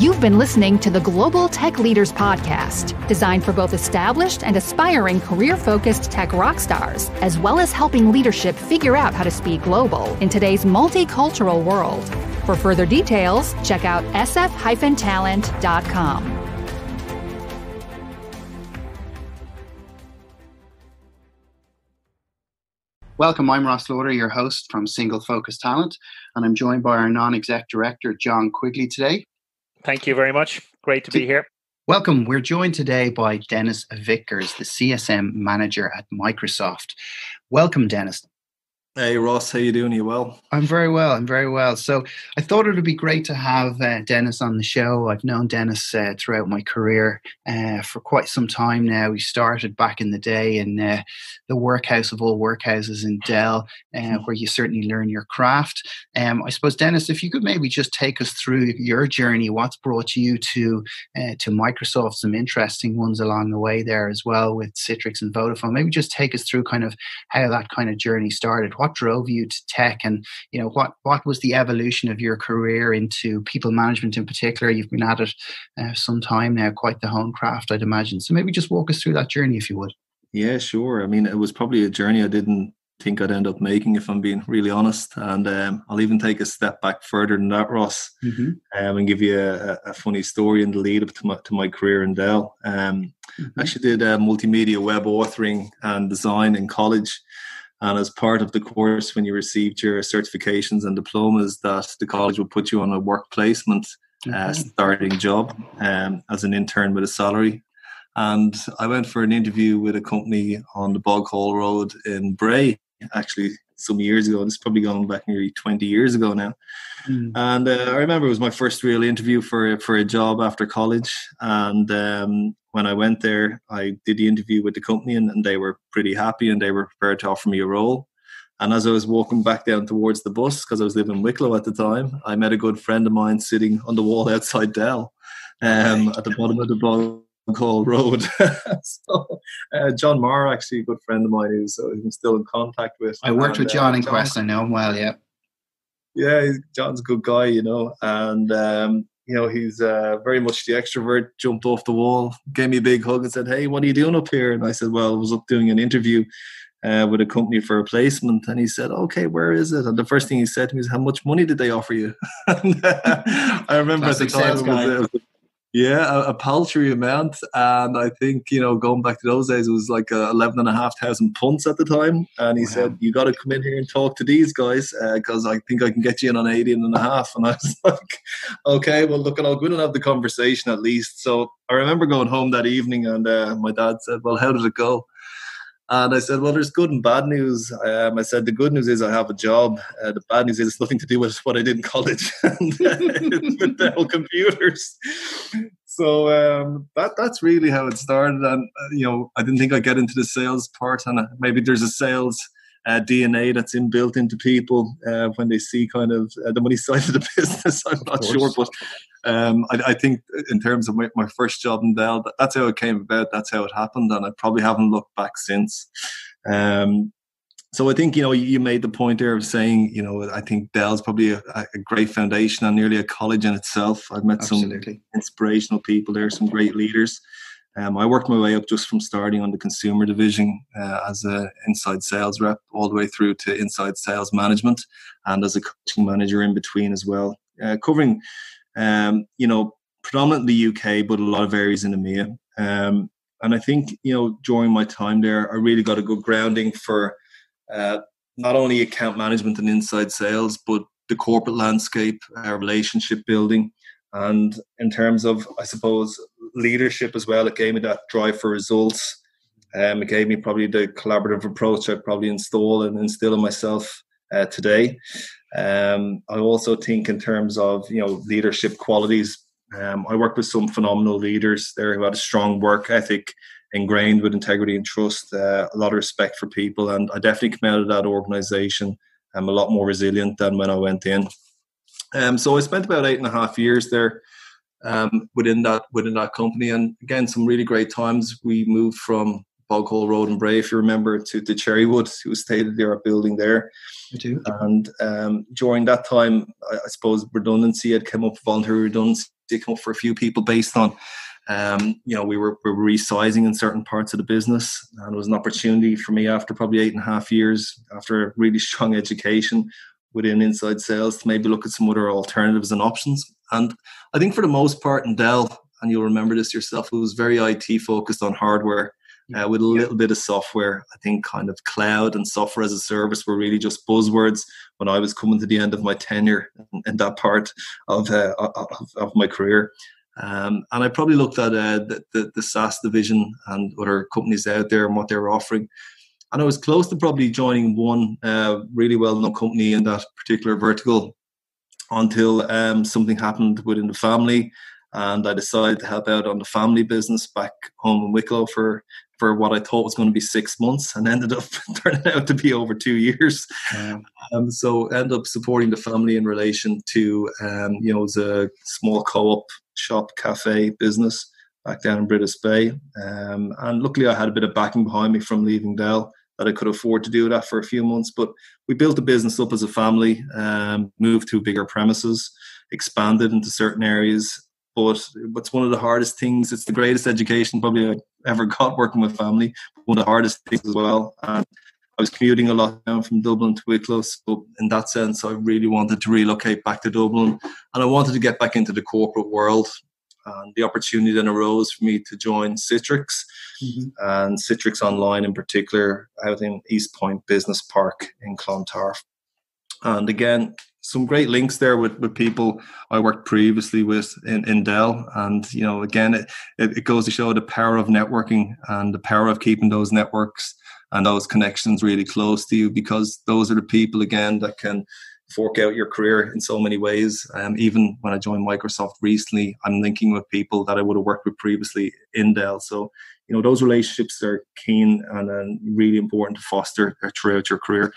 You've been listening to the Global Tech Leaders Podcast, designed for both established and aspiring career-focused tech rock stars, as well as helping leadership figure out how to speak global in today's multicultural world. For further details, check out sf-talent.com. Welcome, I'm Ross Lauder, your host from Single Focus Talent, and I'm joined by our non-exec director, John Quigley, today. Thank you very much. Great to be here. Welcome. We're joined today by Denis Vickers, the CSM Manager at Microsoft. Welcome, Denis. Hey, Ross. How you doing? You well? I'm very well. So I thought it would be great to have Denis on the show. I've known Denis throughout my career for quite some time now. We started back in the day in the workhouse of all workhouses in Dell, where you certainly learn your craft. I suppose, Denis, if you could maybe just take us through your journey, what's brought you to Microsoft, some interesting ones along the way there as well with Citrix and Vodafone. Maybe just take us through kind of how that kind of journey started. What drove you to tech, and what was the evolution of your career into people management in particular? You've been at it some time now, quite the home craft, I'd imagine. So maybe just walk us through that journey, if you would. Yeah, sure. I mean, it was probably a journey I didn't think I'd end up making, if I'm being really honest. And I'll even take a step back further than that, Ross, and give you a funny story in the lead up to my career in Dell. I actually did multimedia web authoring and design in college. And as part of the course, when you received your certifications and diplomas, that the college would put you on a work placement starting job as an intern with a salary. And I went for an interview with a company on the Bog Hall Road in Bray, actually some years ago. This is probably going back nearly 20 years ago now. And I remember it was my first real interview for a job after college. And when I went there, I did the interview with the company, and they were pretty happy, and they were prepared to offer me a role. And as I was walking back down towards the bus, because I was living in Wicklow at the time, I met a good friend of mine sitting on the wall outside Dell at the bottom of the Bog Hall Road. So, John Marr, actually a good friend of mine who's I'm still in contact with. I worked with John in Quest. I know him well, yeah. Yeah, John's a good guy, and he's very much the extrovert. Jumped off the wall, gave me a big hug and said, "Hey, what are you doing up here?" And I said, "Well, I was up doing an interview with a company for a placement." And he said, "Okay, where is it?" And the first thing he said to me is, "How much money did they offer you?" And, I remember at the time it was a paltry amount. And I think, going back to those days, it was like 11,500 punts at the time. And he said, "You got to come in here and talk to these guys because I think I can get you in on 18.5. And I was like, "Okay, well, look, I'll go in and have the conversation at least." So I remember going home that evening, and my dad said, "Well, how did it go?" And I said, "Well, there's good and bad news." I said, "The good news is I have a job. The bad news is it's nothing to do with what I did in college. It's with Dell computers." So that's really how it started. And, I didn't think I'd get into the sales part. And maybe there's a sales DNA that's inbuilt into people when they see kind of the money side of the business. I'm not sure. But I think in terms of my first job in Dell, that's how it came about. That's how it happened. And I probably haven't looked back since. So I think, you made the point there of saying, I think Dell's probably a great foundation and nearly a college in itself. I've met some inspirational people there, some great leaders. I worked my way up just from starting on the consumer division as an inside sales rep all the way through to inside sales management and as a coaching manager in between as well, covering, predominantly UK, but a lot of areas in EMEA. And I think, during my time there, I really got a good grounding for not only account management and inside sales, but the corporate landscape, relationship building. And in terms of, I suppose, leadership as well, it gave me that drive for results. It gave me probably the collaborative approach I probably instill in myself today. I also think in terms of, leadership qualities, I worked with some phenomenal leaders there who had a strong work ethic, ingrained with integrity and trust, a lot of respect for people. And I definitely come out of that organization a lot more resilient than when I went in. So I spent about 8.5 years there within that company. And again, some really great times. We moved from Bog Hall Road in Bray, if you remember, to the Cherrywood, who was state of the art building there. I do. And during that time, I suppose redundancy had come up, voluntary redundancy did come up for a few people based on, we were resizing in certain parts of the business, and it was an opportunity for me after probably 8.5 years, after a really strong education within inside sales, to maybe look at some other alternatives and options. And I think for the most part in Dell, and you'll remember this yourself, it was very IT focused on hardware with a little bit of software. I think kind of cloud and software as a service were really just buzzwords when I was coming to the end of my tenure in that part of my career. And I probably looked at the SaaS division and other companies out there and what they were offering. And I was close to probably joining one really well-known company in that particular vertical until something happened within the family. And I decided to help out on the family business back home in Wicklow for what I thought was going to be 6 months, and ended up turning out to be over 2 years. So ended up supporting the family in relation to, it was a small co-op shop cafe business back down in British Bay. And luckily I had a bit of backing behind me from leaving Dell that I could afford to do that for a few months. But we built the business up as a family, moved to bigger premises, expanded into certain areas. But what's one of the hardest things, it's the greatest education probably I ever got working with family, one of the hardest things as well. And I was commuting a lot down from Dublin to Wicklow. So in that sense, I really wanted to relocate back to Dublin, and I wanted to get back into the corporate world. And the opportunity then arose for me to join Citrix, and Citrix Online in particular, out in East Point Business Park in Clontarf. And again, some great links there with people I worked previously with in Dell. And, again, it goes to show the power of networking and the power of keeping those networks and those connections really close to you, because those are the people, again, that can fork out your career in so many ways. Even when I joined Microsoft recently, I'm linking with people that I would have worked with previously in Dell. So, those relationships are keen and really important to foster throughout your career.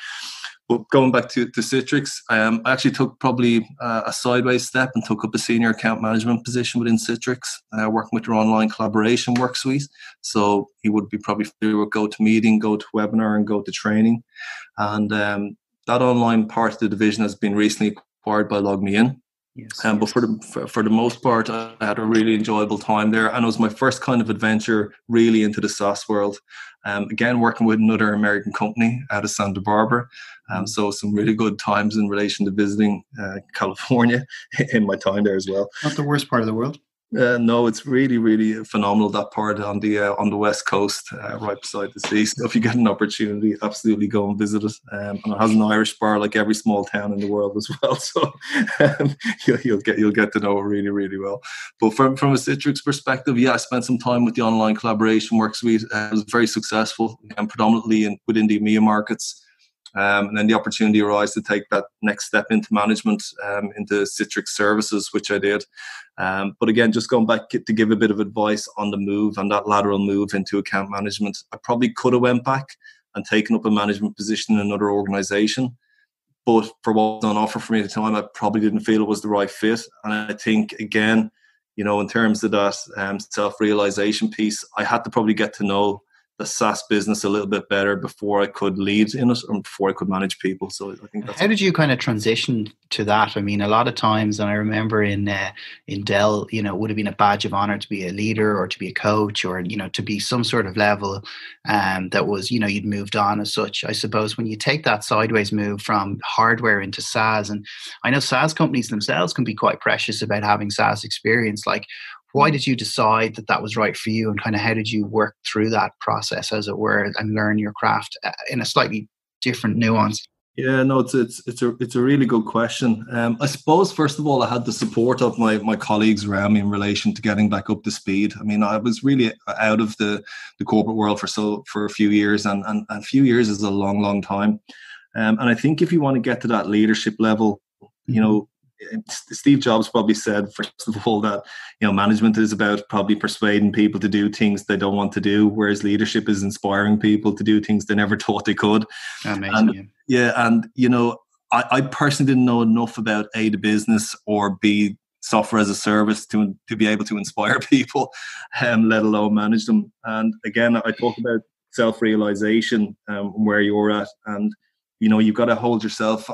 But going back to Citrix, I actually took probably a sideways step and took up a senior account management position within Citrix, working with their online collaboration work suite. So he would be probably familiar with GoToMeeting, GoToWebinar, and GoToTraining. And that online part of the division has been recently acquired by LogMeIn. Yes. But for the most part, I had a really enjoyable time there, and it was my first kind of adventure really into the SaaS world. Again, working with another American company out of Santa Barbara. So some really good times in relation to visiting California in my time there as well. Not the worst part of the world. No, it's really, really phenomenal, that part on the West Coast, right beside the sea. So if you get an opportunity, absolutely go and visit it. And it has an Irish bar like every small town in the world as well. So you'll get to know it really, really well. But from a Citrix perspective, I spent some time with the online collaboration work suite. It was very successful, and predominantly within the EMEA markets. And then the opportunity arose to take that next step into management, into Citrix services, which I did. But again, just going back to give a bit of advice on the move and that lateral move into account management, I probably could have went back and taken up a management position in another organization. But for what was on offer for me at the time, I probably didn't feel it was the right fit. And I think, again, in terms of that self-realization piece, I had to probably get to know the SaaS business a little bit better before I could lead in it and before I could manage people. So I think that's... How did you kind of transition to that? I mean, a lot of times, and I remember in Dell, it would have been a badge of honor to be a leader or to be a coach or, to be some sort of level that was, you'd moved on as such. I suppose when you take that sideways move from hardware into SaaS, and I know SaaS companies themselves can be quite precious about having SaaS experience, like, why did you decide that was right for you, and kind of how did you work through that process, as it were, and learn your craft in a slightly different nuance? Yeah, no, it's a really good question. I suppose first of all, I had the support of my colleagues around me in relation to getting back up to speed. I mean, I was really out of the corporate world for a few years, and a few years is a long, long time. And I think if you want to get to that leadership level, Steve Jobs probably said, first of all, that management is about probably persuading people to do things they don't want to do, whereas leadership is inspiring people to do things they never thought they could. Amazing. I personally didn't know enough about A, the business, or B, software as a service to be able to inspire people, let alone manage them. And again, I talk about self-realization, where you're at, and you've got to hold yourself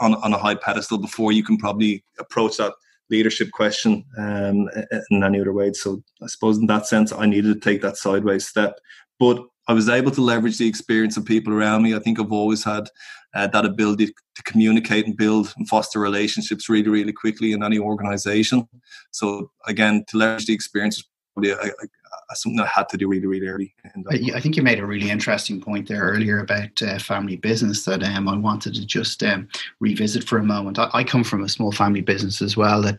on a high pedestal before you can probably approach that leadership question in any other way. So I suppose in that sense, I needed to take that sideways step. But I was able to leverage the experience of people around me. I think I've always had that ability to communicate and build and foster relationships really, really quickly in any organization. So again, to leverage the experience is probably something I had to do really, really early. I think you made a really interesting point there earlier about family business that I wanted to just revisit for a moment. I come from a small family business as well that,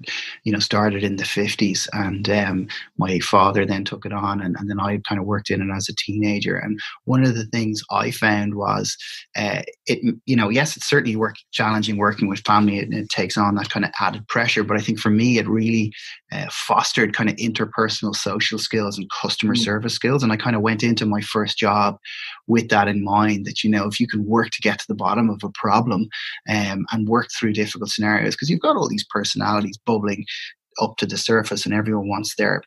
started in the 50s, and my father then took it on, and then I kind of worked in it as a teenager. And one of the things I found was, yes, it's certainly challenging working with family, and it takes on that kind of added pressure. But I think for me, it really fostered kind of interpersonal social skills and customer service skills. And I kind of went into my first job with that in mind, that, if you can work to get to the bottom of a problem and work through difficult scenarios, because you've got all these personalities bubbling up to the surface and everyone wants their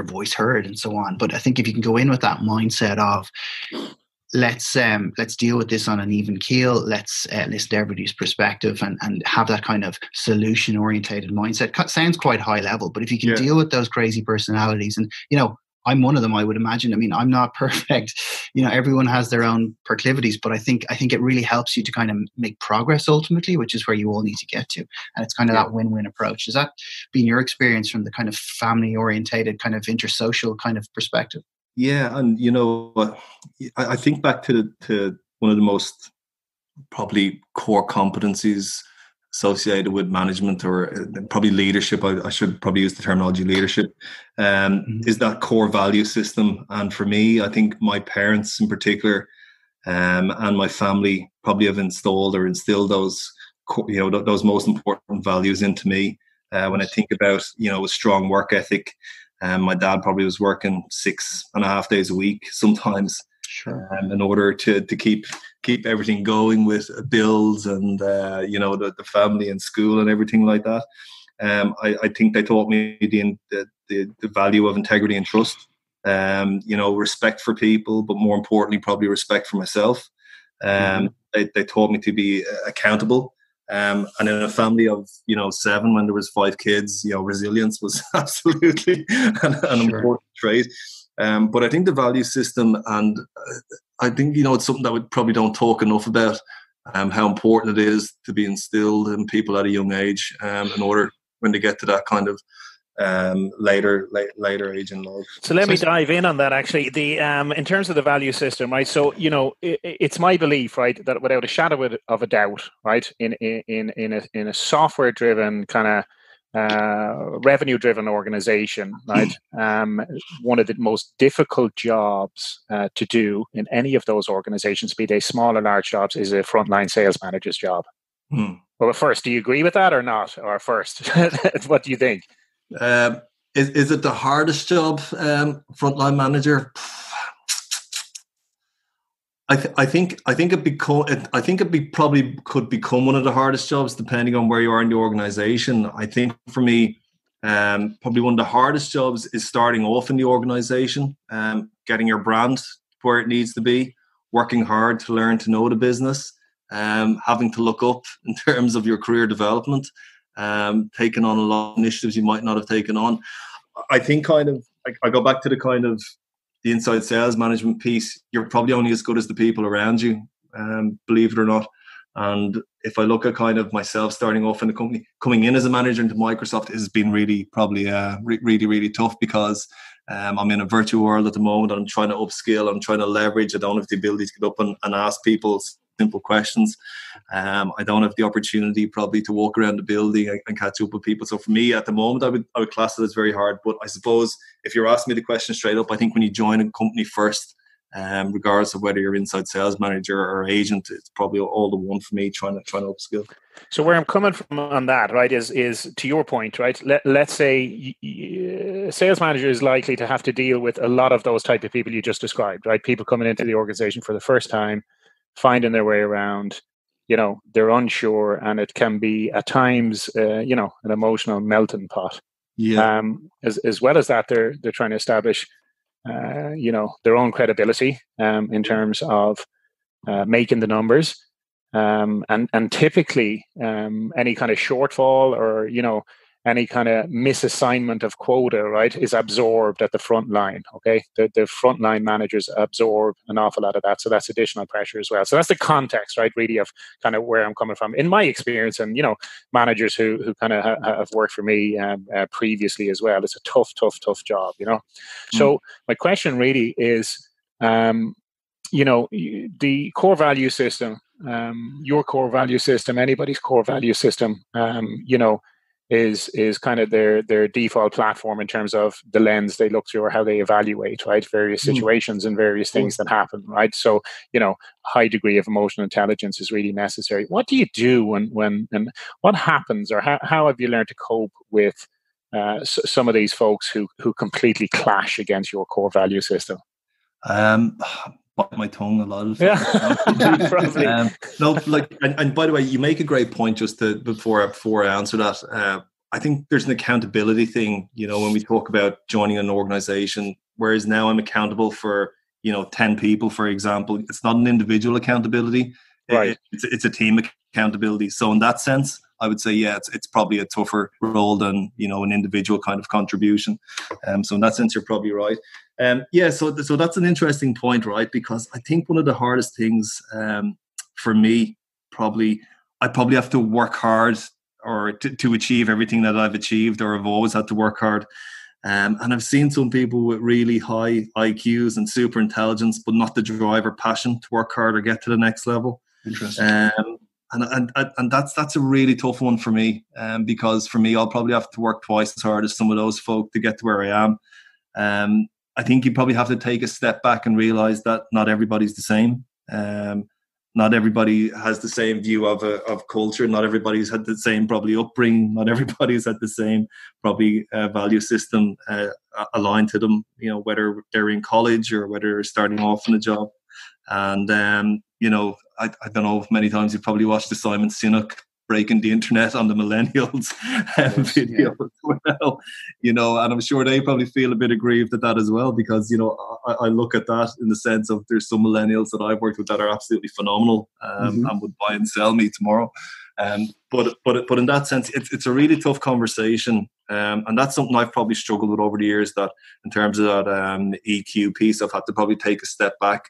voice heard and so on. But I think if you can go in with that mindset of, let's deal with this on an even keel. Let's listen to everybody's perspective and have that kind of solution orientated mindset. Sounds quite high level, but if you can deal with those crazy personalities, and I'm one of them, I would imagine. I mean, I'm not perfect. Everyone has their own proclivities, but I think it really helps you to kind of make progress ultimately, which is where you all need to get to. And it's kind of that win-win approach. Has that been your experience from the kind of family orientated, kind of intersocial kind of perspective? Yeah, and I think back to one of the most probably core competencies associated with management, or probably leadership. I should probably use the terminology leadership. Is that core value system? And for me, I think my parents in particular, and my family probably have installed or instilled those most important values into me. When I think about a strong work ethic. My dad probably was working 6.5 days a week sometimes, in order to keep everything going with bills and the family and school and everything like that. I think they taught me the value of integrity and trust. Respect for people, but more importantly, probably respect for myself. They taught me to be accountable. And in a family of 7, when there was 5 kids, resilience was absolutely an important trait. But I think the value system, and I think it's something that we probably don't talk enough about, how important it is to be instilled in people at a young age, in order when they get to that kind of later age in life. So let me dive in on that. Actually, the in terms of the value system, right? So it's my belief, right, that without a shadow of a doubt, right, in a software driven kind of revenue driven organization, right, one of the most difficult jobs to do in any of those organizations, be they small or large jobs, is a frontline sales manager's job. Well, first, do you agree with that or not? Or first, what do you think? Is it the hardest job, frontline manager? I think it probably could become one of the hardest jobs depending on where you are in the organization. I think for me, probably one of the hardest jobs is starting off in the organization, getting your brand where it needs to be, working hard to learn to know the business, having to look up in terms of your career development. Taking on a lot of initiatives you might not have taken on. I think I go back to the kind of the inside sales management piece. You're probably only as good as the people around you, believe it or not. And if I look at kind of myself starting off in the company, coming in as a manager into Microsoft has been really really tough, because I'm in a virtual world at the moment. I'm trying to upskill. I'm trying to leverage. I don't have the ability to get up and ask people simple questions. I don't have the opportunity probably to walk around the building and catch up with people. So for me at the moment, I would class it as very hard. But I suppose if you're asking me the question straight up, I think when you join a company first, regardless of whether you're inside sales manager or agent, it's probably all the one for me trying to upskill. So where I'm coming from on that, right, is to your point, right? Let's say a sales manager is likely to have to deal with a lot of those type of people you just described, right? People coming into the organization for the first time, finding their way around, they're unsure, and it can be at times, an emotional melting pot. Yeah. As well as that, they're trying to establish, their own credibility in terms of making the numbers. And typically any kind of shortfall or, any kind of misassignment of quota, right, is absorbed at the front line. Okay, the frontline managers absorb an awful lot of that, so that's additional pressure as well. So that's the context, right, really, of kind of where I'm coming from in my experience, and managers who kind of have worked for me previously as well. It's a tough job, So my question really is, the core value system, your core value system, anybody's core value system, is kind of their default platform in terms of the lens they look through or how they evaluate, right, various situations and various things that happen, right? So, high degree of emotional intelligence is really necessary. What do you do when and what happens, or how have you learned to cope with some of these folks who completely clash against your core value system? Bite my tongue a lot of the time. Probably. And by the way, you make a great point. Just before I answer that, I think there's an accountability thing. When we talk about joining an organization, whereas now I'm accountable for 10 people, for example, it's not an individual accountability. Right. It's a team accountability. So in that sense, I would say, it's probably a tougher role than an individual kind of contribution. So in that sense, you're probably right. So that's an interesting point, right? Because I think one of the hardest things for me, I probably have to work hard or to achieve everything that I've achieved, or I've always had to work hard. And I've seen some people with really high IQs and super intelligence, but not the drive or passion to work hard or get to the next level. Interesting. And that's a really tough one for me, because for me, I'll probably have to work twice as hard as some of those folk to get to where I am. I think you probably have to take a step back and realize that not everybody's the same. Not everybody has the same view of culture. Not everybody's had the same probably upbringing. Not everybody's had the same probably value system aligned to them. Whether they're in college or whether they're starting off in a job. And I don't know if many times you've probably watched the Simon Sinek breaking the internet on the millennials video as well, and I'm sure they probably feel a bit aggrieved at that as well, because, I look at that in the sense of there's some millennials that I've worked with that are absolutely phenomenal and would buy and sell me tomorrow. But in that sense, it's a really tough conversation. And that's something I've probably struggled with over the years, that in terms of that EQ piece, I've had to probably take a step back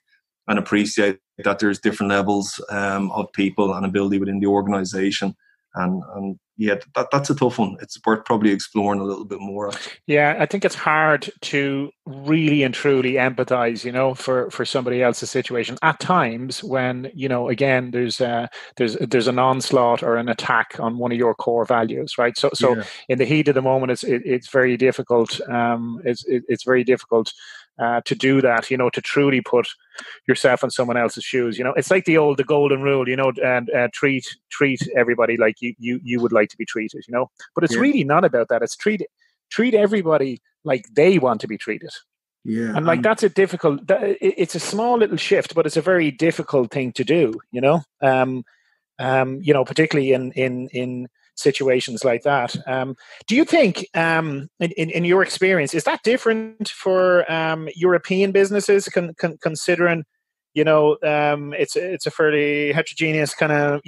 and appreciate that there's different levels of people and ability within the organization. And that's a tough one. It's worth probably exploring a little bit more. Yeah, I think it's hard to really and truly empathize, for somebody else's situation at times when, again, there's an onslaught or an attack on one of your core values, right? So in the heat of the moment, it's very difficult. It's very difficult to do that, to truly put yourself in someone else's shoes. It's like the golden rule, and treat everybody like you would like to be treated, but it's really not about that. It's treat everybody like they want to be treated. Yeah. And that's a difficult, it's a small little shift, but it's a very difficult thing to do, particularly in situations like that. Do you think, in your experience, is that different for European businesses, considering, it's a fairly heterogeneous kind of,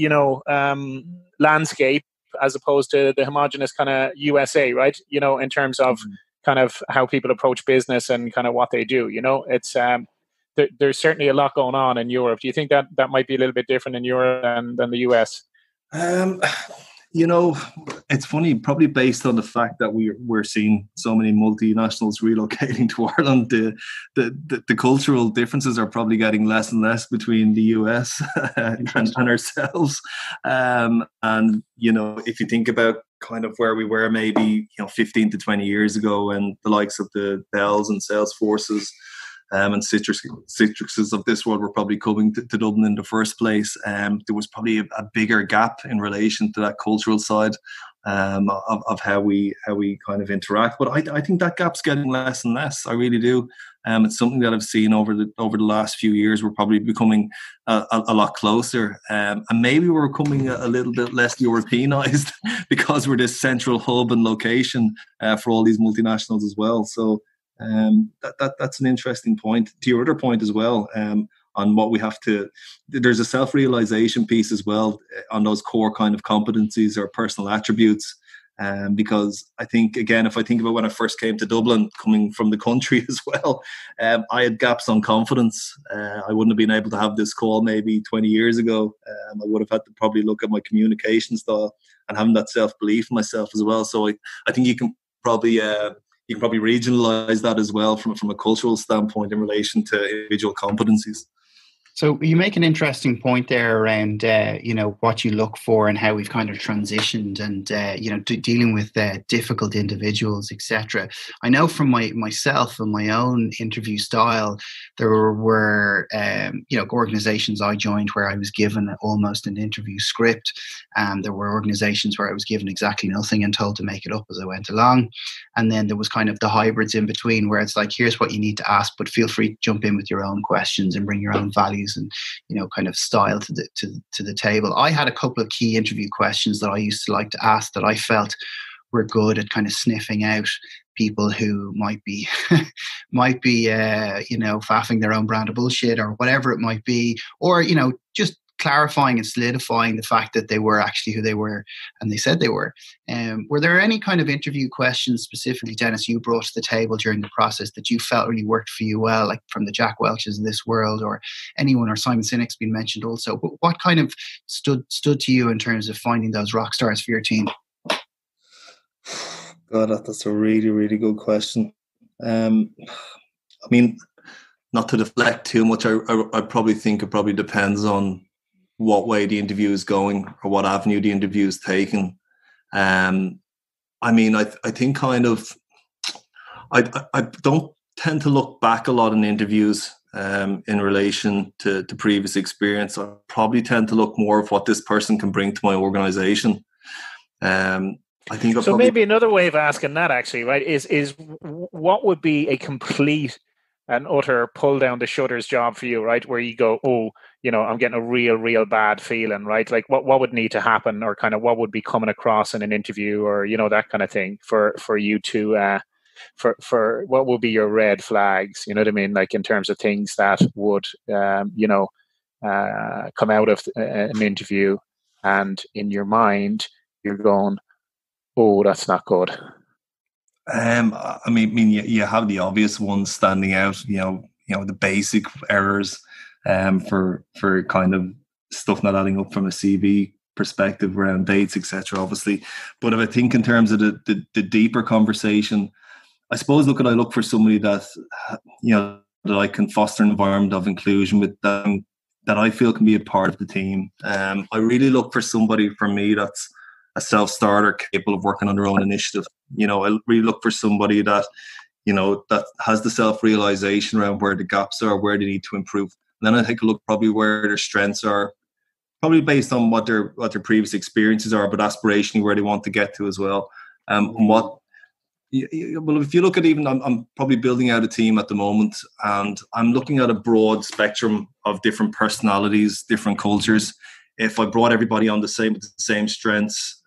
landscape, as opposed to the homogenous kind of USA, right? In terms of kind of how people approach business and kind of what they do, it's there's certainly a lot going on in Europe. Do you think that might be a little bit different in Europe than the US? It's funny, probably based on the fact that we're seeing so many multinationals relocating to Ireland, the cultural differences are probably getting less and less between the US and ourselves. And, if you think about kind of where we were maybe 15 to 20 years ago, and the likes of the Dells and Salesforces and Citrixes of this world were probably coming to Dublin in the first place. There was probably a bigger gap in relation to that cultural side of how we kind of interact. But I think that gap's getting less and less. I really do. It's something that I've seen over the last few years. We're probably becoming a lot closer, and maybe we're becoming a little bit less Europeanized because we're this central hub and location for all these multinationals as well. So. That's an interesting point. To your other point as well, on what we have to. There's a self-realization piece as well on those core kind of competencies or personal attributes. Because I think, again, if I think about when I first came to Dublin, coming from the country as well, I had gaps on confidence. I wouldn't have been able to have this call maybe 20 years ago. I would have had to probably look at my communication style and having that self-belief in myself as well. So I think you can probably regionalize that as well from a cultural standpoint in relation to individual competencies. So you make an interesting point there around, what you look for and how we've kind of transitioned and, dealing with difficult individuals, etc. I know from myself and my own interview style, there were, organizations I joined where I was given almost an interview script. There were organizations where I was given exactly nothing and told to make it up as I went along. And then there was kind of the hybrids in between where it's like, here's what you need to ask, but feel free to jump in with your own questions and bring your own values and kind of style to the table. I had a couple of key interview questions that I used to like to ask that I felt were good at kind of sniffing out people who might be faffing their own brand of bullshit or whatever it might be, or just clarifying and solidifying the fact that they were actually who they were and they said they were. Were there any kind of interview questions specifically, Dennis, you brought to the table during the process that you felt really worked for you well, like from the Jack Welches of this world or anyone, or Simon Sinek's been mentioned also? But what kind of stood to you in terms of finding those rock stars for your team? God, that's a really, really good question. I mean, not to deflect too much, I probably think it probably depends on what way the interview is going or what avenue the interview is taking. I think kind of, I don't tend to look back a lot in interviews in relation to previous experience. I probably tend to look more of what this person can bring to my organization. I think so. Maybe another way of asking that, actually, right, is what would be a complete and utter pull down the shutters job for you, right? Where you go, I'm getting a real bad feeling, right? Like what would need to happen, or kind of what would be coming across in an interview, or that kind of thing for you to for what would be your red flags? You know what I mean? Like in terms of things that would come out of an interview, and in your mind you're going, oh, that's not good. You have the obvious ones standing out. The basic errors, for kind of stuff not adding up from a CV perspective around dates, etc. Obviously, but if I think in terms of the deeper conversation, I suppose I look for somebody that that I can foster an environment of inclusion with them, that I feel can be a part of the team. I really look for somebody, for me, that's a self-starter, capable of working on their own initiative. I really look for somebody that, that has the self-realization around where the gaps are, where they need to improve. And then I take a look probably where their strengths are, probably based on what their previous experiences are, but aspirationally where they want to get to as well. Well, if you look at I'm probably building out a team at the moment, and I'm looking at a broad spectrum of different personalities, different cultures. If I brought everybody on with the same strengths,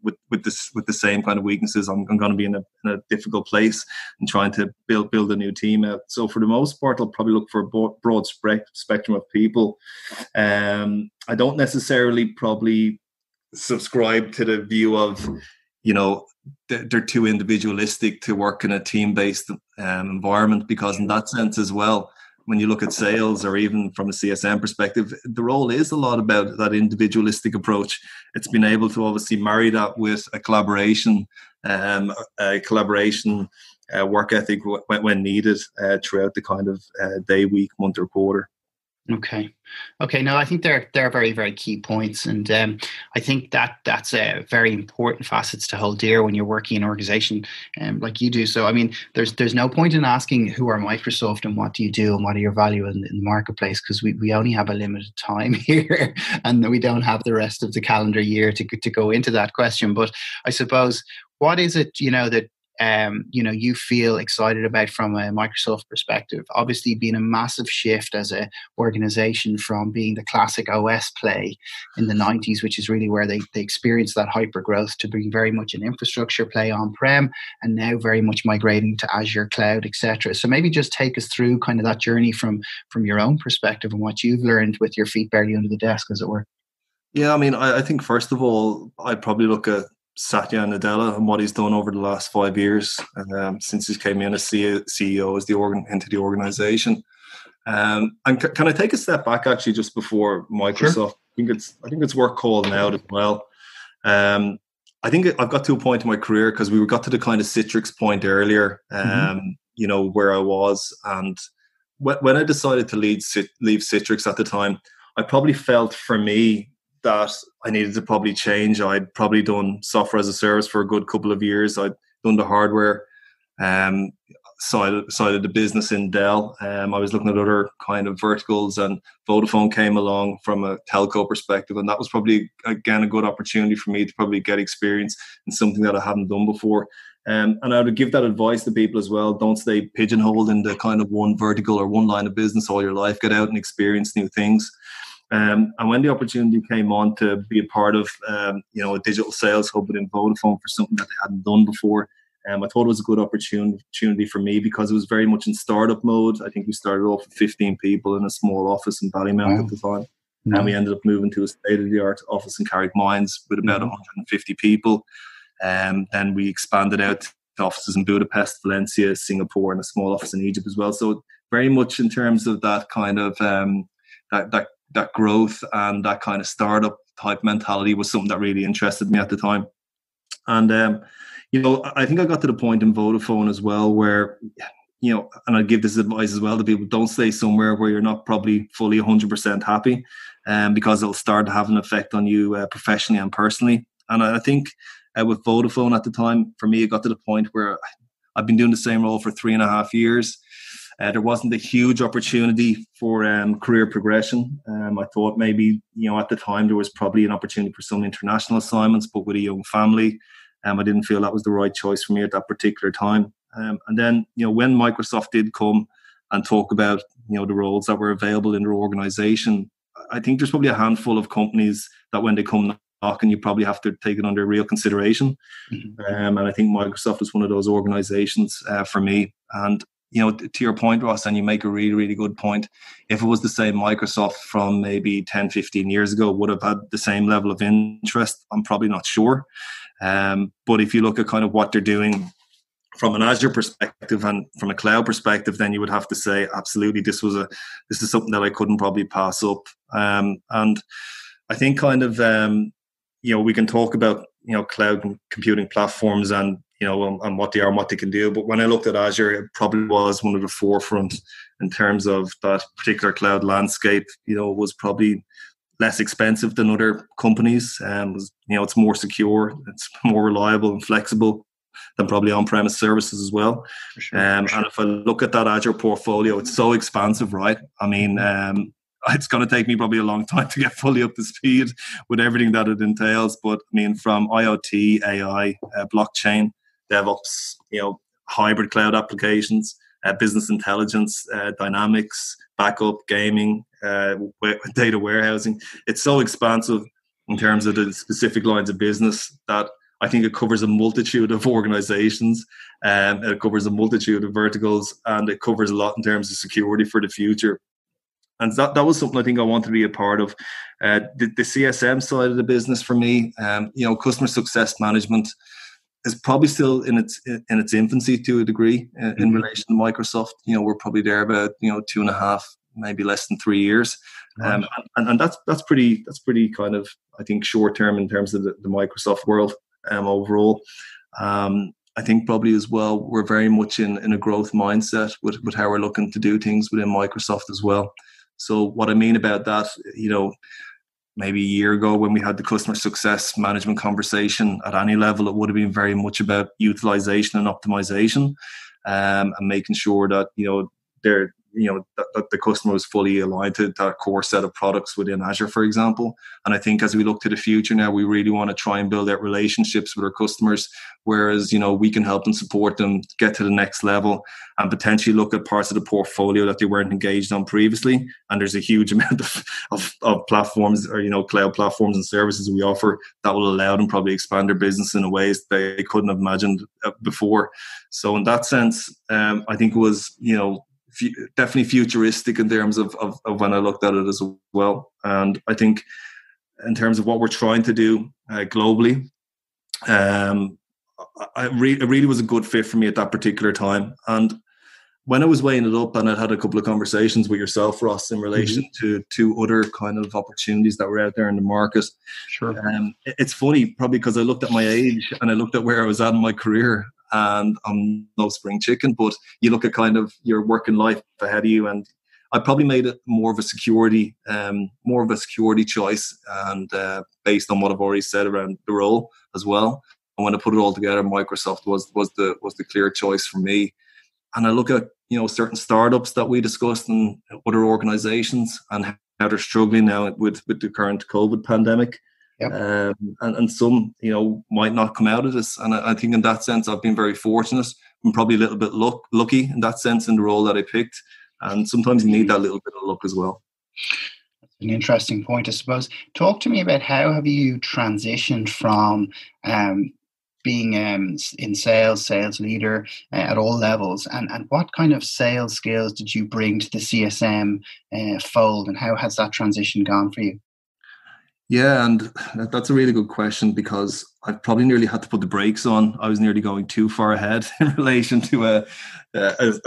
with the same kind of weaknesses, I'm going to be in a difficult place and trying to build a new team out. So for the most part, I'll probably look for a broad spectrum of people. I don't necessarily probably subscribe to the view of, they're too individualistic to work in a team-based environment, because in that sense as well, when you look at sales or even from a CSM perspective, the role is a lot about that individualistic approach. It's been able to obviously marry that with a collaboration work ethic when needed throughout the kind of day, week, month or quarter. Okay. No, I think they're very, very key points, and I think that's very important facets to hold dear when you're working in an organization like you do. So, I mean, there's no point in asking who are Microsoft and what do you do and what are your value in the marketplace, because we only have a limited time here, and we don't have the rest of the calendar year to go into that question. But I suppose, what is it that you feel excited about from a Microsoft perspective? Obviously, been a massive shift as an organization from being the classic OS play in the 90s, which is really where they experienced that hyper growth, to being very much an infrastructure play on-prem, and now very much migrating to Azure Cloud, etc. So maybe just take us through kind of that journey from your own perspective and what you've learned with your feet barely under the desk, as it were. Yeah, I mean, I think first of all, I'd probably look at Satya Nadella and what he's done over the last 5 years since he came in as CEO into the organization. And can I take a step back actually just before Microsoft? Sure. I think it's worth calling out as well. I think I've got to a point in my career, because we got to the kind of Citrix point earlier, where I was, and when I decided to leave Citrix at the time, I probably felt for me that I needed to probably change. I'd probably done software as a service for a good couple of years. I'd done the hardware side of the business in Dell. I was looking at other kind of verticals, and Vodafone came along from a telco perspective, and that was probably, again, a good opportunity for me to probably get experience in something that I hadn't done before. And I would give that advice to people as well. Don't stay pigeonholed in the kind of one vertical or one line of business all your life. Get out and experience new things. And when the opportunity came on to be a part of, a digital sales hub within Vodafone for something that they hadn't done before, I thought it was a good opportunity for me, because it was very much in startup mode. I think we started off with 15 people in a small office in Ballymount at the time. Mm-hmm. And we ended up moving to a state-of-the-art office in Carrickmines with about 150 people. Then we expanded out to offices in Budapest, Valencia, Singapore, and a small office in Egypt as well. So very much in terms of that kind of that growth and that kind of startup type mentality was something that really interested me at the time. And, I think I got to the point in Vodafone as well where, and I give this advice as well to people, don't stay somewhere where you're not probably fully 100% happy, because it'll start to have an effect on you professionally and personally. And I think with Vodafone at the time, for me, it got to the point where I've been doing the same role for 3.5 years. There wasn't a huge opportunity for career progression. I thought maybe, at the time there was probably an opportunity for some international assignments, but with a young family, I didn't feel that was the right choice for me at that particular time. And then, when Microsoft did come and talk about, the roles that were available in their organization, I think there's probably a handful of companies that when they come knocking, you probably have to take it under real consideration. Mm-hmm. And I think Microsoft is one of those organizations for me. And, to your point, Ross, and you make a really, really good point. If it was the same Microsoft from maybe 10, 15 years ago, would have had the same level of interest? I'm probably not sure. But if you look at kind of what they're doing from an Azure perspective and from a cloud perspective, then you would have to say, absolutely, this is something that I couldn't probably pass up. And I think kind of, we can talk about, cloud computing platforms and, and what they are and what they can do. But when I looked at Azure, it probably was one of the forefront in terms of that particular cloud landscape. It was probably less expensive than other companies. It's more secure, it's more reliable and flexible than probably on-premise services as well. For sure. And if I look at that Azure portfolio, it's so expansive, right? I mean, it's going to take me probably a long time to get fully up to speed with everything that it entails. But I mean, from IoT, AI, blockchain, DevOps, hybrid cloud applications, business intelligence, dynamics, backup, gaming, data warehousing. It's so expansive in terms of the specific lines of business that I think it covers a multitude of organizations, it covers a multitude of verticals, and it covers a lot in terms of security for the future. And that was something I think I wanted to be a part of. The CSM side of the business for me, customer success management is probably still in its infancy to a degree in relation to Microsoft. We're probably there about 2.5, maybe less than 3 years, and that's pretty kind of, I think, short term in terms of the Microsoft world overall. I think probably as well we're very much in a growth mindset with how we're looking to do things within Microsoft as well. So what I mean about that, maybe a year ago when we had the customer success management conversation at any level, it would have been very much about utilization and optimization, and making sure that, that the customer was fully aligned to that core set of products within Azure, for example. And I think as we look to the future now, we really want to try and build out relationships with our customers, whereas, we can help them, support them, get to the next level, and potentially look at parts of the portfolio that they weren't engaged on previously. And there's a huge amount of platforms, or, cloud platforms and services we offer that will allow them probably expand their business in ways they couldn't have imagined before. So in that sense, I think it was, definitely futuristic in terms of when I looked at it as well. And I think in terms of what we're trying to do globally, it really was a good fit for me at that particular time. And when I was weighing it up, and I had a couple of conversations with yourself, Ross, in relation to other kind of opportunities that were out there in the market. Sure. It's funny, probably because I looked at my age and I looked at where I was at in my career, and I'm no spring chicken, but you look at kind of your working life ahead of you, and I probably made it more of a security choice, and based on what I've already said around the role as well. And when I put it all together, Microsoft was the clear choice for me. And I look at certain startups that we discussed and other organizations and how they're struggling now with the current COVID pandemic. Yep. And some might not come out of this. And I think in that sense I've been very fortunate. I'm probably a little bit lucky in that sense in the role that I picked. And sometimes you need that little bit of luck as well. That's an interesting point, I suppose. Talk to me about how have you transitioned from being in sales leader at all levels, and what kind of sales skills did you bring to the CSM fold, and how has that transition gone for you? Yeah, and that's a really good question, because I've probably nearly had to put the brakes on. I was nearly going too far ahead in relation to a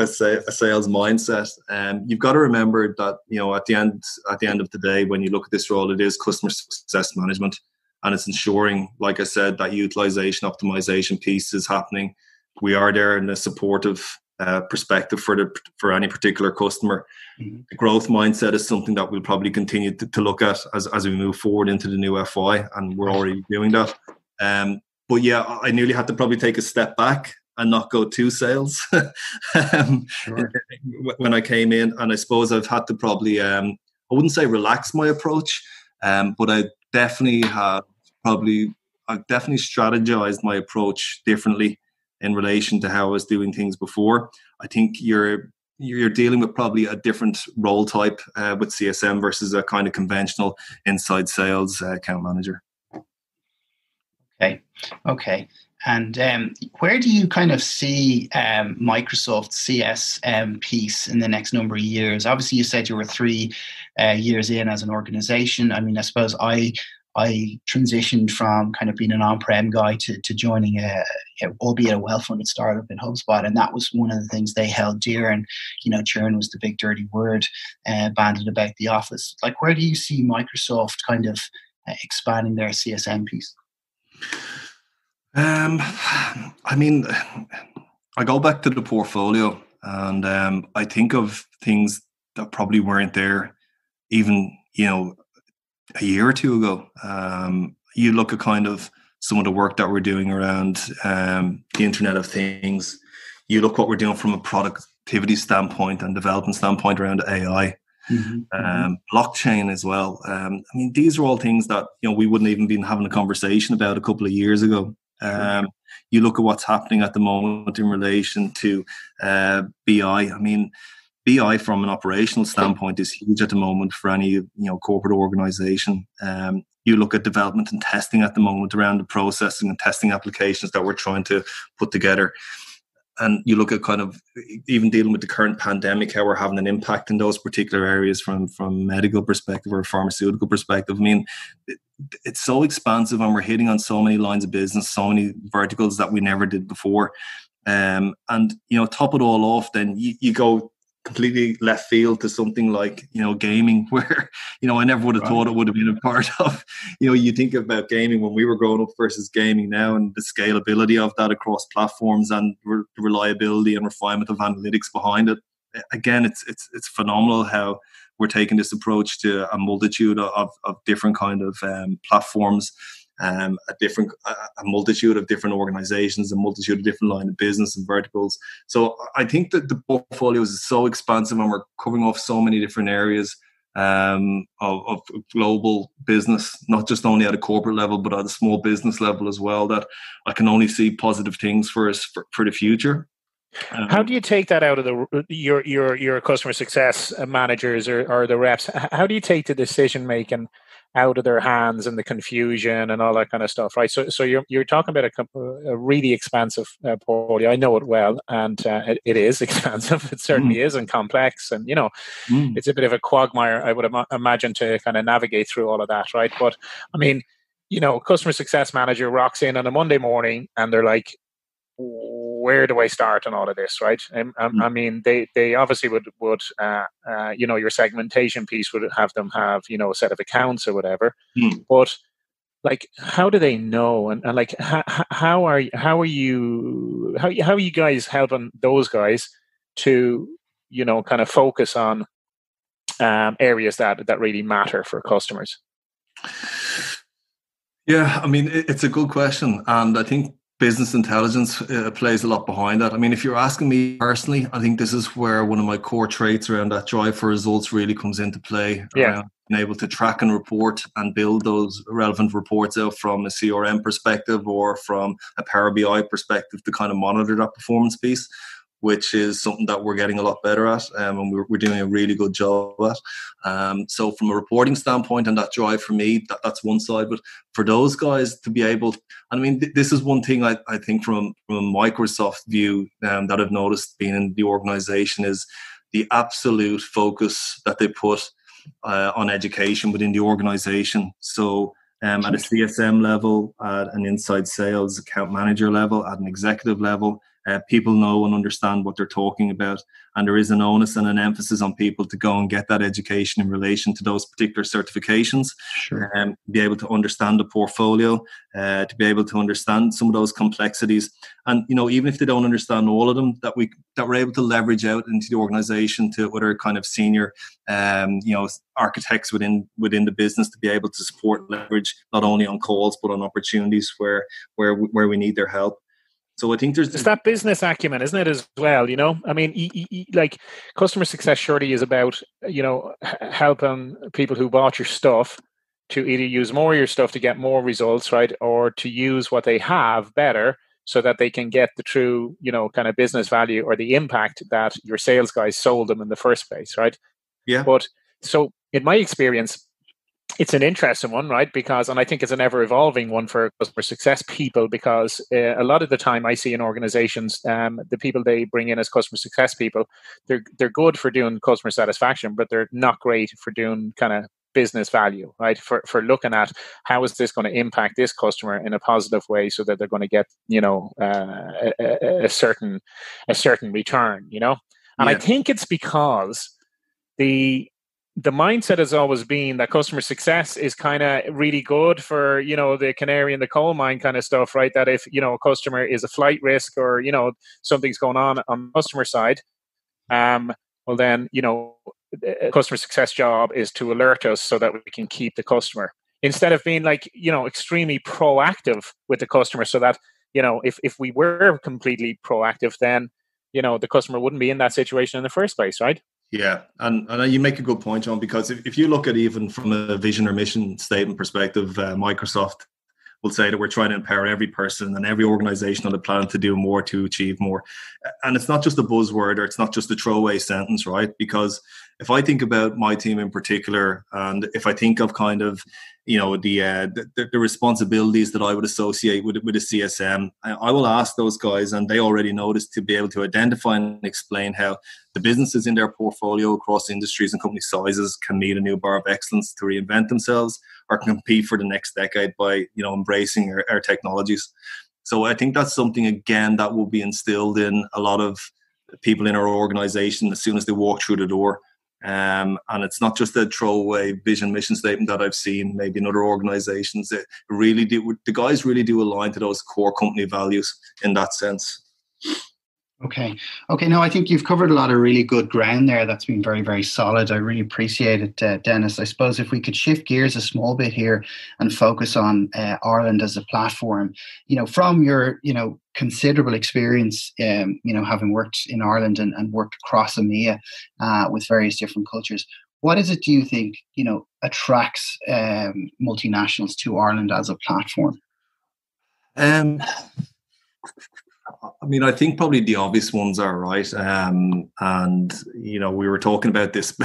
sales mindset. You've got to remember that at the end of the day, when you look at this role, it is customer success management, and it's ensuring, like I said, that utilization optimization piece is happening. We are there in a supportive perspective for any particular customer. Mm-hmm. The growth mindset is something that we'll probably continue to look at as we move forward into the new FY, and we're already doing that. But yeah, I nearly had to probably take a step back and not go to sales sure. When I came in, and I suppose I've had to probably I wouldn't say relax my approach, but I definitely strategized my approach differently in relation to how I was doing things before. I think you're dealing with probably a different role type with CSM versus a kind of conventional inside sales account manager. Okay. And where do you kind of see Microsoft's CSM piece in the next number of years? Obviously, you said you were 3 years in as an organization. I mean, I suppose I transitioned from kind of being an on-prem guy to joining albeit a well-funded startup in HubSpot, and that was one of the things they held dear. And churn was the big dirty word bandied about the office. Like, where do you see Microsoft kind of expanding their CSM piece? I mean, I go back to the portfolio, and I think of things that probably weren't there even a year or two ago. You look at kind of some of the work that we're doing around the Internet of Things. You look what we're doing from a productivity standpoint and development standpoint around AI, blockchain as well. I mean, these are all things that we wouldn't even been having a conversation about a couple of years ago. You look at what's happening at the moment in relation to BI. I mean, BI from an operational standpoint is huge at the moment for any corporate organization. You look at development and testing at the moment around the processing and testing applications that we're trying to put together. And you look at kind of even dealing with the current pandemic, how we're having an impact in those particular areas from a medical perspective or a pharmaceutical perspective. I mean, it's so expansive, and we're hitting on so many lines of business, so many verticals that we never did before. And top it all off, then you go completely left field to something like gaming, where I never would have thought it would have been a part of. You think about gaming when we were growing up versus gaming now, and the scalability of that across platforms and the reliability and refinement of analytics behind it. Again, it's phenomenal how we're taking this approach to a multitude of different kind of platforms a multitude of different organizations, a multitude of different line of business and verticals. So I think that the portfolio is so expansive and we're covering off so many different areas of global business, not just only at a corporate level, but at a small business level as well, that I can only see positive things for us for the future. How do you take that out of your customer success managers or the reps? How do you take the decision making out of their hands and the confusion and all that kind of stuff, right? So you're talking about a really expansive portfolio. I know it well, and it is expansive. It certainly is, and complex, and it's a bit of a quagmire, I would imagine, to kind of navigate through all of that, right? But I mean, customer success manager rocks in on a Monday morning, and they're like, where do I start on all of this, right? I mean, they obviously would your segmentation piece would have them have, a set of accounts or whatever. But like, how do they know? And like, how are you guys helping those guys to, kind of focus on areas that really matter for customers? Yeah, I mean, it's a good question. And I think business intelligence plays a lot behind that. I mean, if you're asking me personally, I think this is where one of my core traits around that drive for results really comes into play. Yeah. Being able to track and report and build those relevant reports out from a CRM perspective or from a Power BI perspective to kind of monitor that performance piece, which is something that we're getting a lot better at, and we're doing a really good job at. So from a reporting standpoint and that drive for me, that's one side. But for those guys to be able, I mean, this is one thing I think from a Microsoft view that I've noticed being in the organization is the absolute focus that they put on education within the organization. So at a CSM level, at an inside sales account manager level, at an executive level, people know and understand what they're talking about. And there is an onus and an emphasis on people to go and get that education in relation to those particular certifications. Sure. Be able to understand the portfolio, to be able to understand some of those complexities. And, even if they don't understand all of them, that we're able to leverage out into the organization to other kind of senior, architects within the business to be able to support and leverage not only on calls, but on opportunities where we need their help. So I think it's that business acumen, isn't it, as well? I mean, like customer success surely is about, helping people who bought your stuff to either use more of your stuff to get more results, right? Or to use what they have better so that they can get the true, kind of business value or the impact that your sales guys sold them in the first place, right? Yeah. But so in my experience, it's an interesting one, right? And I think it's an ever-evolving one for customer success people, because a lot of the time I see in organizations, the people they bring in as customer success people, they're good for doing customer satisfaction, but they're not great for doing kind of business value, right? For looking at how is this going to impact this customer in a positive way so that they're going to get, a certain return, And I think it's because the mindset has always been that customer success is kind of really good for, the canary in the coal mine kind of stuff, right? That if, a customer is a flight risk or, something's going on the customer side, well then, a customer success job is to alert us so that we can keep the customer, instead of being like, extremely proactive with the customer so that, if we were completely proactive, then, the customer wouldn't be in that situation in the first place, right? Yeah, and you make a good point, John, because if you look at even from a vision or mission statement perspective, Microsoft will say that we're trying to empower every person and every organization on the planet to do more, to achieve more. And it's not just a buzzword, or it's not just a throwaway sentence, right? Because if I think about my team in particular, and if I think of kind of, the responsibilities that I would associate with a CSM, I will ask those guys, and they already notice, to be able to identify and explain how the businesses in their portfolio across industries and company sizes can meet a new bar of excellence to reinvent themselves or compete for the next decade by, embracing our technologies. So I think that's something, again, that will be instilled in a lot of people in our organization as soon as they walk through the door. And it's not just a throwaway vision mission statement that I've seen maybe in other organizations. The guys really do align to those core company values in that sense. Okay. Okay. No, I think you've covered a lot of really good ground there. That's been very, very solid. I really appreciate it, Dennis. I suppose if we could shift gears a small bit here and focus on Ireland as a platform, from your, considerable experience, having worked in Ireland and worked across EMEA with various different cultures, what is it, do you think, attracts multinationals to Ireland as a platform? I think probably the obvious ones are right. And, we were talking about this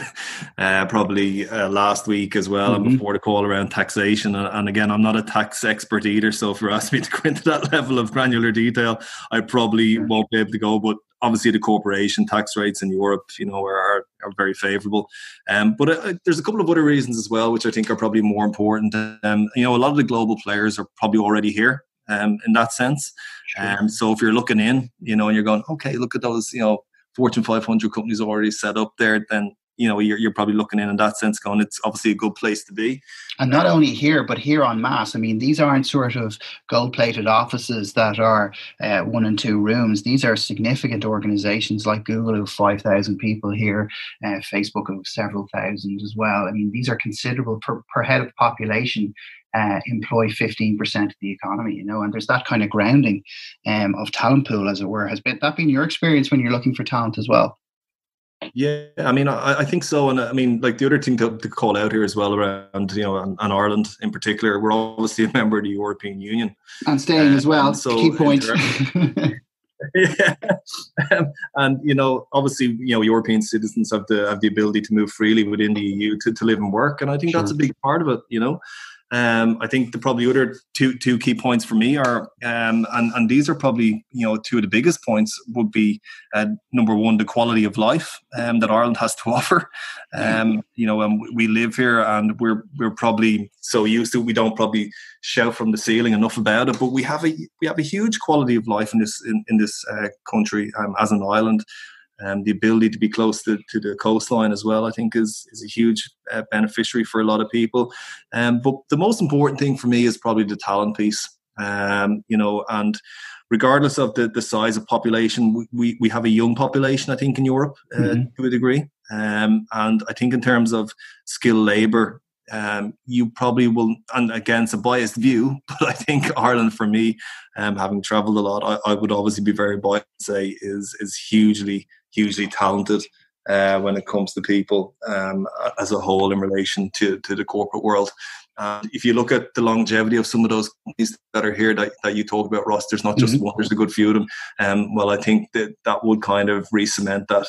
probably last week as well, and before the call around taxation. And again, I'm not a tax expert either. So if you ask me to go into that level of granular detail, I probably won't be able to go. But obviously the corporation tax rates in Europe, are very favorable. But there's a couple of other reasons as well, which I think are probably more important. A lot of the global players are probably already here. In that sense. Sure. So if you're looking in, and you're going, okay, look at those, Fortune 500 companies already set up there, then, you're probably looking in that sense going, it's obviously a good place to be. And not only here, but here en masse. I mean, these aren't sort of gold-plated offices that are 1 and 2 rooms. These are significant organizations like Google, who have 5,000 people here, Facebook, who have several thousand as well. I mean, these are considerable per head of population. Employ 15% of the economy, and there's that kind of grounding of talent pool, as it were. Has that been your experience when you're looking for talent as well? Yeah, I think so. And like the other thing to call out here as well around, and Ireland in particular, we're obviously a member of the European Union. And staying as well, so key point. Yeah. And obviously European citizens have the ability to move freely within the EU to live and work, and I think that's a big part of it. I think the probably other two key points for me are, and these are probably, two of the biggest points would be, number one, the quality of life that Ireland has to offer. We live here and we're probably so used to it, we don't probably shout from the ceiling enough about it, but we have a huge quality of life in this country as an island. The ability to be close to the coastline as well, I think, is a huge beneficiary for a lot of people. But the most important thing for me is probably the talent piece. And regardless of the size of population, we have a young population, I think, in Europe to a degree. And I think in terms of skilled labour, you probably will, and again, it's a biased view, but I think Ireland, for me, having travelled a lot, I would obviously be very biased to say is hugely talented when it comes to people as a whole in relation to the corporate world. If you look at the longevity of some of those companies that are here that you talk about, Ross, there's not just one, there's a good few of them. Well, I think that would kind of re-cement that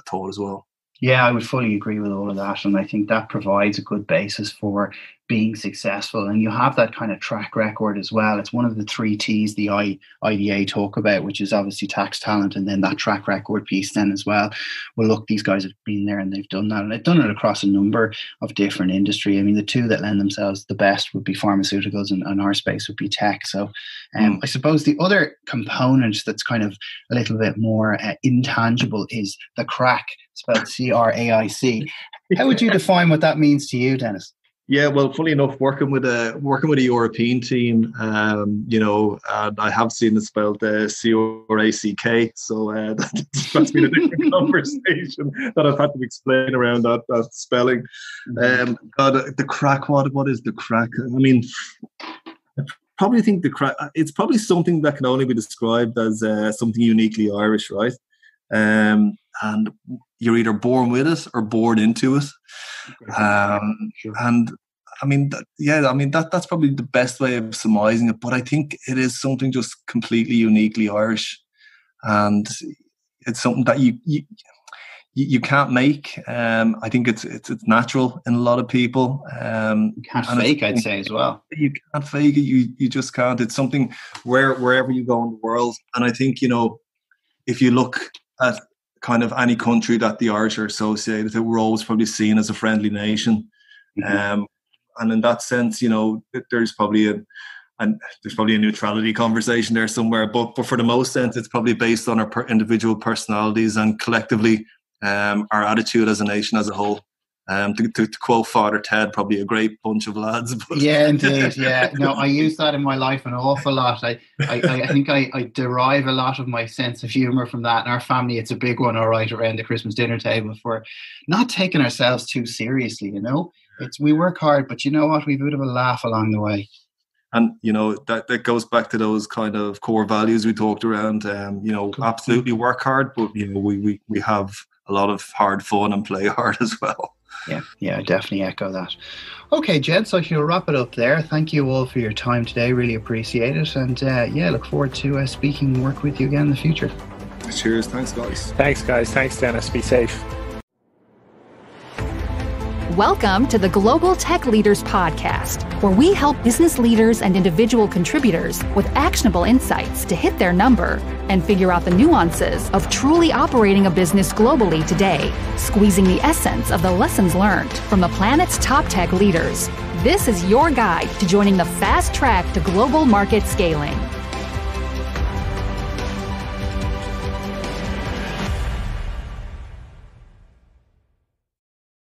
thought as well. Yeah, I would fully agree with all of that. And I think that provides a good basis for being successful. And you have that kind of track record as well. It's one of the 3 T's the IDA talk about, which is obviously tax, talent, and then that track record piece then as well. Well, look, these guys have been there and they've done that. And they've done it across a number of different industry. I mean, the 2 that lend themselves the best would be pharmaceuticals and our space would be tech. So I suppose the other component that's kind of a little bit more intangible is the crack, spelled CRAIC. How would you define what that means to you, Dennis? Yeah, well, funny enough, working with a European team, and I have seen it spelled CRACK, so that's been a different conversation that I've had to explain around that spelling. The crack, what is the crack? I mean, I probably think the crack, it's probably something that can only be described as something uniquely Irish, right? And you're either born with it or born into it. And I mean, that's probably the best way of surmising it. But I think it is something just completely uniquely Irish, and it's something that you can't make. I think it's natural in a lot of people. You can't fake, I'd say, as well. You can't fake it. You just can't. It's something wherever you go in the world. And I think, if you look at kind of any country that the Irish are associated with, we're always probably seen as a friendly nation. And in that sense, there's probably a neutrality conversation there somewhere. But for the most sense, it's probably based on our individual personalities and collectively our attitude as a nation as a whole. To quote Father Ted, probably a great bunch of lads. But yeah, indeed. Yeah, no, I use that in my life an awful lot. I think I derive a lot of my sense of humor from that. In our family, it's a big one, all right, around the Christmas dinner table, for not taking ourselves too seriously. We work hard, but you know what? We have a bit of a laugh along the way. And, that goes back to those kind of core values we talked around. Absolutely work hard, but, we have a lot of hard fun and play hard as well. Yeah, I definitely echo that. Okay, gents, I shall wrap it up there. Thank you all for your time today. Really appreciate it. And look forward to speaking and work with you again in the future. Cheers. Thanks, guys. Thanks, guys. Thanks, Dennis. Be safe. Welcome to the Global Tech Leaders Podcast, where we help business leaders and individual contributors with actionable insights to hit their number and figure out the nuances of truly operating a business globally today, squeezing the essence of the lessons learned from the planet's top tech leaders. This is your guide to joining the fast track to global market scaling.